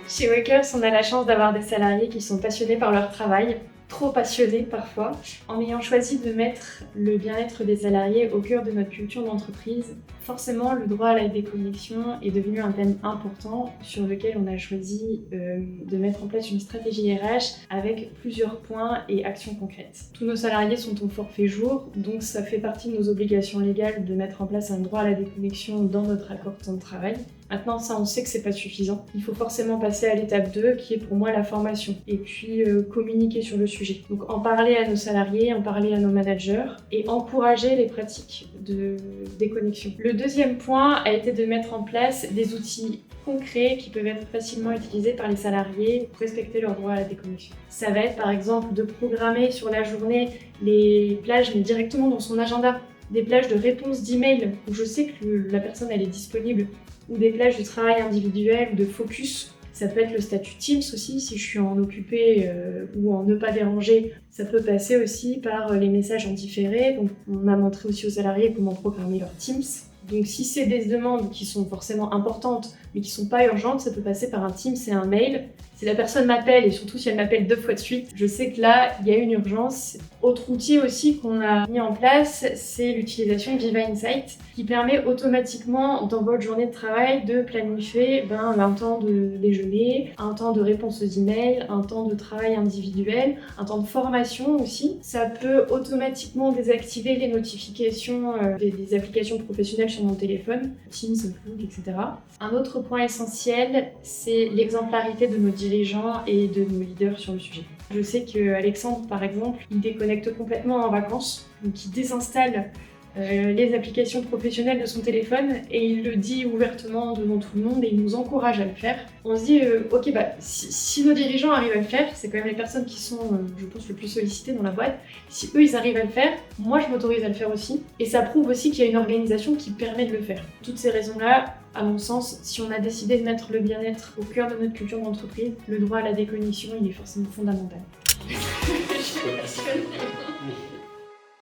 Chez Wakers, on a la chance d'avoir des salariés qui sont passionnés par leur travail, trop passionnés parfois. En ayant choisi de mettre le bien-être des salariés au cœur de notre culture d'entreprise, forcément le droit à la déconnexion est devenu un thème important sur lequel on a choisi de mettre en place une stratégie RH avec plusieurs points et actions concrètes. Tous nos salariés sont au forfait jour, donc ça fait partie de nos obligations légales de mettre en place un droit à la déconnexion dans notre accord de temps de travail. Maintenant, ça, on sait que c'est pas suffisant. Il faut forcément passer à l'étape 2, qui est pour moi la formation. Et puis, communiquer sur le sujet. Donc, en parler à nos salariés, en parler à nos managers et encourager les pratiques de déconnexion. Le deuxième point a été de mettre en place des outils concrets qui peuvent être facilement utilisés par les salariés pour respecter leur droit à la déconnexion. Ça va être, par exemple, de programmer sur la journée les plages, mais directement dans son agenda. Des plages de réponse d'email où je sais que la personne elle est disponible, ou des plages de travail individuel ou de focus. Ça peut être le statut Teams aussi, si je suis en occupé ou en ne pas déranger. Ça peut passer aussi par les messages en différé. Donc, on a montré aussi aux salariés comment programmer leur Teams. Donc si c'est des demandes qui sont forcément importantes mais qui ne sont pas urgentes, ça peut passer par un Teams et un mail. Si la personne m'appelle, et surtout si elle m'appelle 2 fois de suite, je sais que là, il y a une urgence. Autre outil aussi qu'on a mis en place, c'est l'utilisation de Viva Insight, qui permet automatiquement, dans votre journée de travail, de planifier un temps de déjeuner, un temps de réponse aux emails, un temps de travail individuel, un temps de formation aussi. Ça peut automatiquement désactiver les notifications des applications professionnelles sur mon téléphone, Teams, Outlook, etc. Un autre point essentiel, c'est l'exemplarité de nos dirigeants et de nos leaders sur le sujet. Je sais qu'Alexandre, par exemple, il déconnecte complètement en vacances, donc il désinstalle les applications professionnelles de son téléphone et il le dit ouvertement devant tout le monde et il nous encourage à le faire. On se dit, ok, si nos dirigeants arrivent à le faire, c'est quand même les personnes qui sont, je pense, le plus sollicitées dans la boîte. Si eux, ils arrivent à le faire, moi, je m'autorise à le faire aussi. Et ça prouve aussi qu'il y a une organisation qui permet de le faire. Toutes ces raisons-là, à mon sens, si on a décidé de mettre le bien-être au cœur de notre culture d'entreprise, le droit à la déconnexion, il est forcément fondamental. Je suis passionnée.